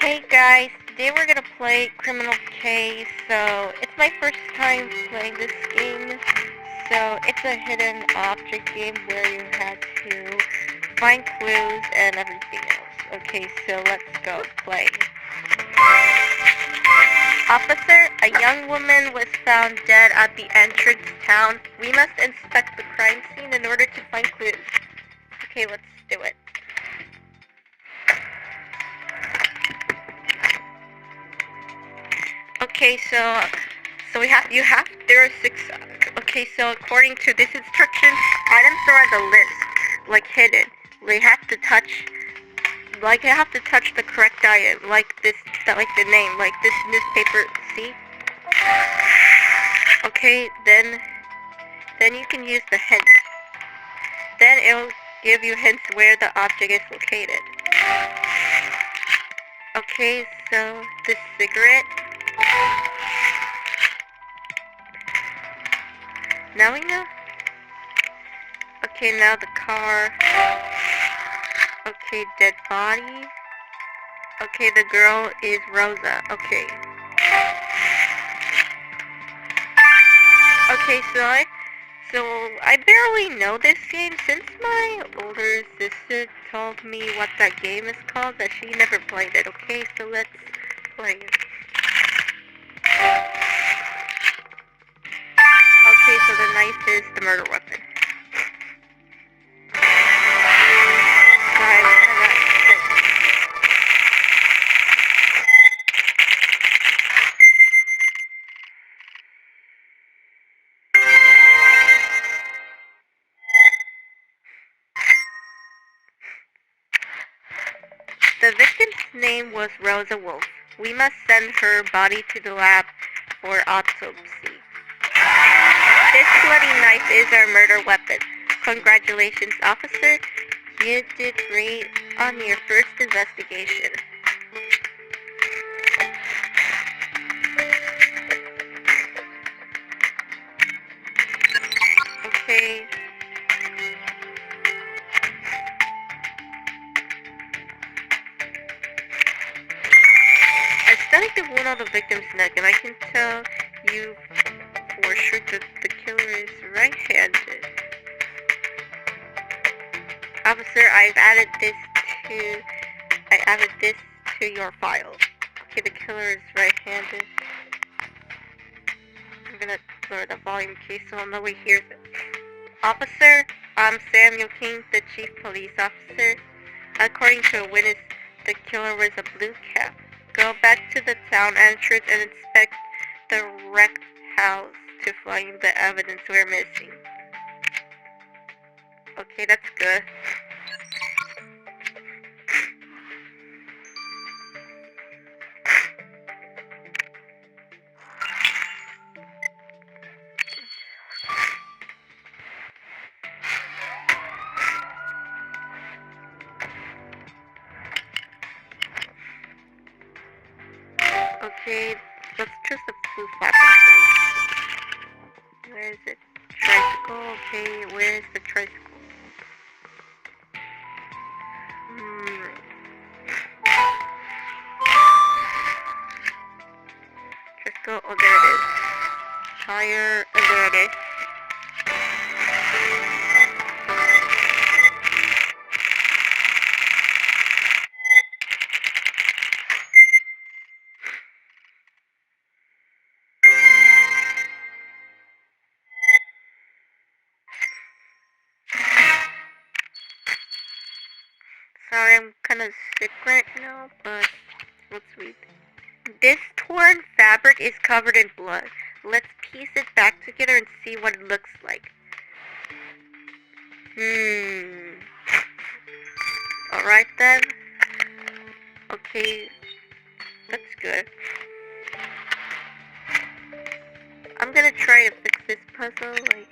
Hey guys, today we're gonna play Criminal Case. So it's my first time playing this game. So it's a hidden object game where you have to find clues and everything else. Okay, so let's go play. Officer, a young woman was found dead at the entrance town. We must inspect the crime scene in order to find clues. Okay, let's do it. Okay, so there are six. Okay, so according to this instruction, items are on the list, like hidden. They have to touch, the correct item, like the name, like this newspaper. See? Okay, then you can use the hints. Then it'll give you hints where the object is located. Okay, so this cigarette. Now we know. Okay, now the car. Okay, dead body. Okay, the girl is Rosa. Okay. Okay, so I barely know this game since my older sister told me what that game is called, but she never played it. Okay, so let's play it. Okay, so the knife is the murder weapon. The victim's name was Rosa Wolf. We must send her body to the lab for autopsy. This bloody knife is our murder weapon. Congratulations, officer. You did great on your first investigation. Okay. I studied the wound on the victim's neck, and I can tell you for sure that the killer is right-handed. Officer, I added this to your file. Okay, the killer is right-handed. I'm gonna lower the volume in case someone nobody hears it. Officer, I'm Samuel King, the chief police officer. According to a witness, the killer wears a blue cap. Go back to the town entrance and inspect the wrecked house to find the evidence we're missing. Okay, that's good. Okay, let's choose the blue fabric. Where is it? Tricycle. Okay, where is the tricycle? Tricycle. Oh, there it is. Tire. And there it is. Sorry, I'm kind of sick right now, but let's read. This torn fabric is covered in blood. Let's piece it back together and see what it looks like. Alright then. Okay, that's good. I'm gonna try to fix this puzzle, like...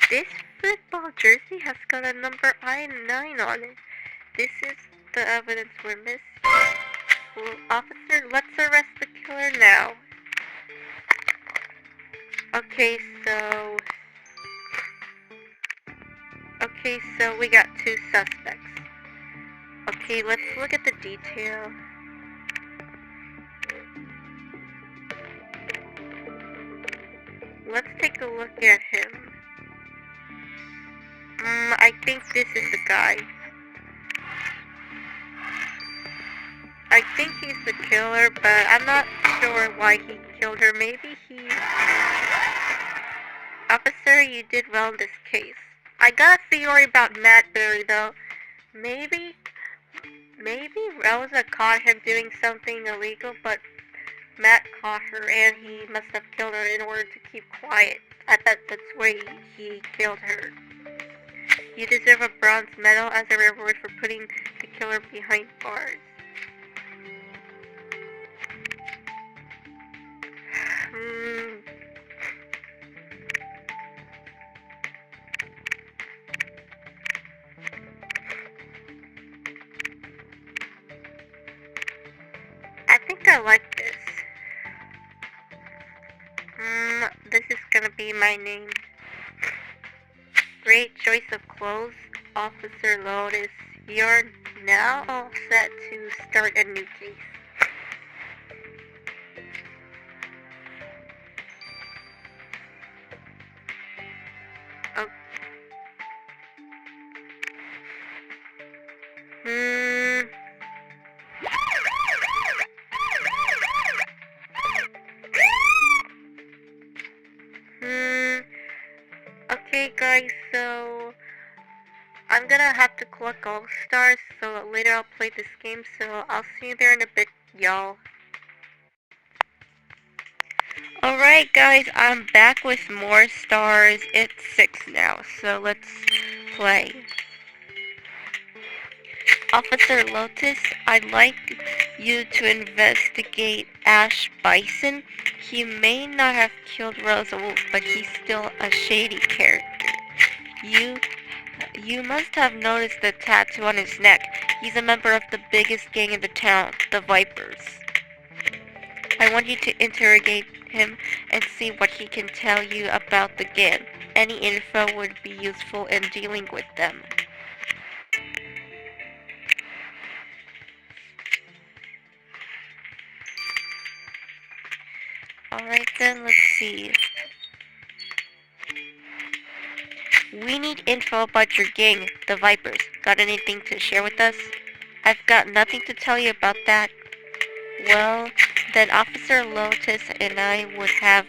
This football jersey has got a number I-9 on it. This is the evidence we're missing. Well, officer, let's arrest the killer now. Okay, so we got two suspects. Okay, let's look at the detail. Let's take a look at him. I think this is the guy. I think he's the killer, but I'm not sure why he killed her. Maybe he... Officer, you did well in this case. I got a theory about Matt Berry, though. Maybe Rosa caught him doing something illegal, but Matt caught her and he must have killed her in order to keep quiet. I bet that's why he killed her. You deserve a bronze medal as a reward for putting the killer behind bars. I think I like this. This is gonna be my name. Great choice of clothes, Officer Lotus. You're now all set to start a new case. Oh. Okay guys, so I'm gonna have to collect all stars, so later I'll play this game, so I'll see you there in a bit, y'all. Alright guys, I'm back with more stars. It's 6 now, so let's play. Officer Lotus, I'd like you to investigate Ash Bison. He may not have killed Rosa Wolf, but he's still a shady character. You must have noticed the tattoo on his neck. He's a member of the biggest gang in the town, the Vipers. I want you to interrogate him and see what he can tell you about the gang. Any info would be useful in dealing with them. Alright then, let's see. We need info about your gang, the Vipers. Got anything to share with us? I've got nothing to tell you about that. Well, then Officer Lotus and I would have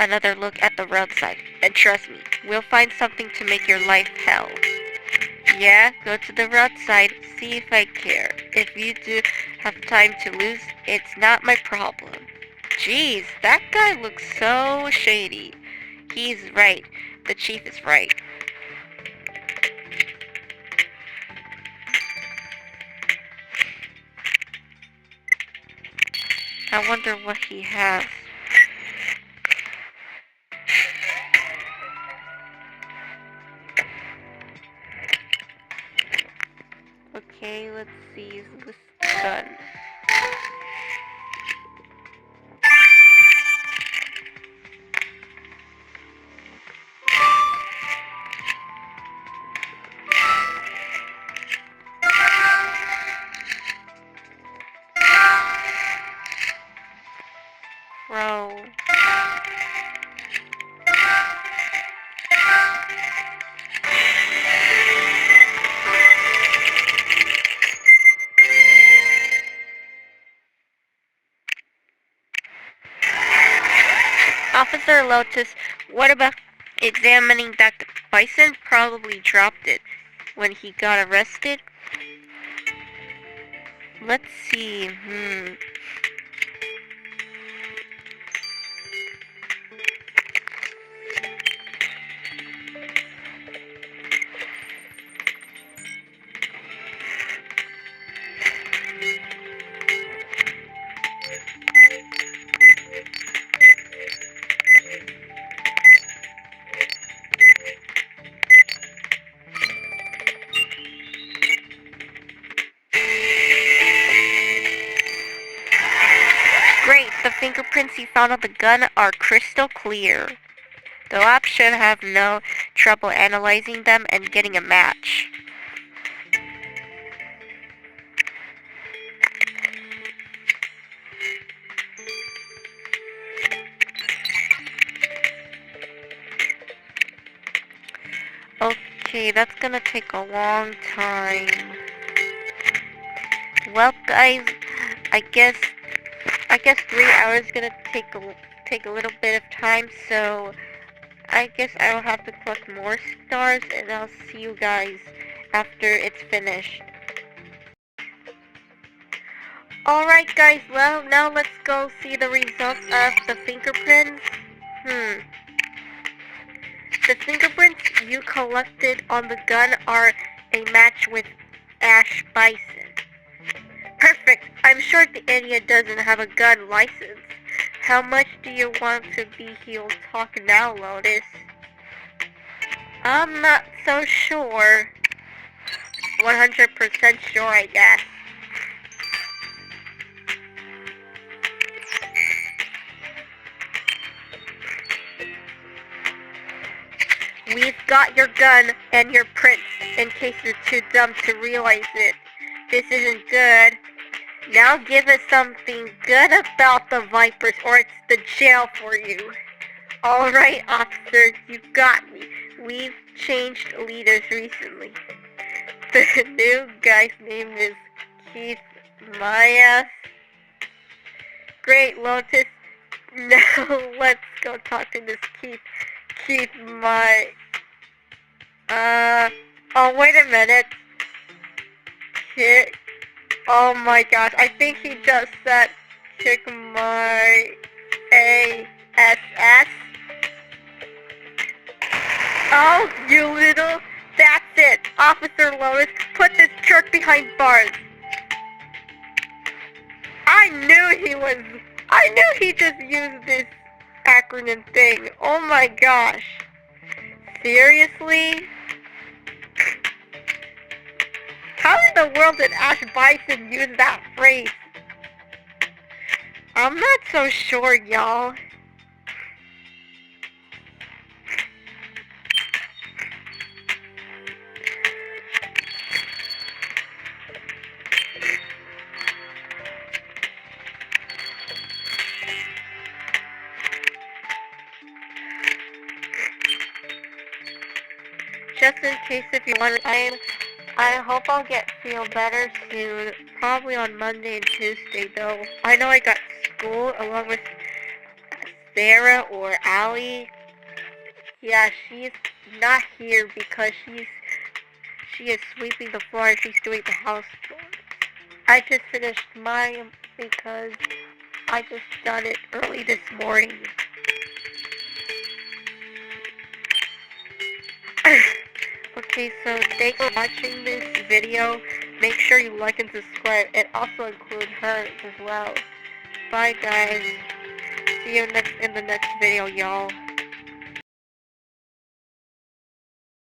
another look at the roadside. And trust me, we'll find something to make your life hell. Yeah, go to the roadside, see if I care. If you do have time to lose, it's not my problem. Jeez, that guy looks so shady. He's right. The chief is right. I wonder what he has. Okay, let's see this gun. Crow. Officer Lotus, what about examining that Bison? Probably dropped it when he got arrested. Let's see, Great, the fingerprints he found on the gun are crystal clear. The lab should have no trouble analyzing them and getting a match. Okay, that's gonna take a long time. Well, guys, I guess 3 hours is gonna take a little bit of time, so I guess I'll have to collect more stars, and I'll see you guys after it's finished. Alright guys, well, now let's go see the results of the fingerprints. The fingerprints you collected on the gun are a match with Ash Bison. Perfect! I'm sure the idiot doesn't have a gun license. How much do you want to be heel talk now, Lotus? I'm not so sure. 100% sure, I guess. We've got your gun and your prints, in case you're too dumb to realize it. This isn't good. Now give us something good about the Vipers, or it's the jail for you. Alright, officer, you got me. We've changed leaders recently. The new guy's name is Keith Maya. Great, Lotus. Now let's go talk to this Keith my... Oh, wait a minute. Oh my gosh, I think he just said kick my ASS. Oh, you little... That's it! Officer Lotus, put this jerk behind bars. I knew he just used this acronym thing. Oh my gosh. Seriously? How in the world did Ash Bison use that phrase? I'm not so sure, y'all. Just in case if you want, I hope I'll feel better soon. Probably on Monday and Tuesday though. I know I got school along with Sarah or Allie. Yeah, she's not here because she is sweeping the floor and she's doing the house chores. I just finished mine because I just done it early this morning. Okay, so thanks for watching this video. Make sure you like and subscribe. It also includes her as well. Bye guys. See you in the next video, y'all.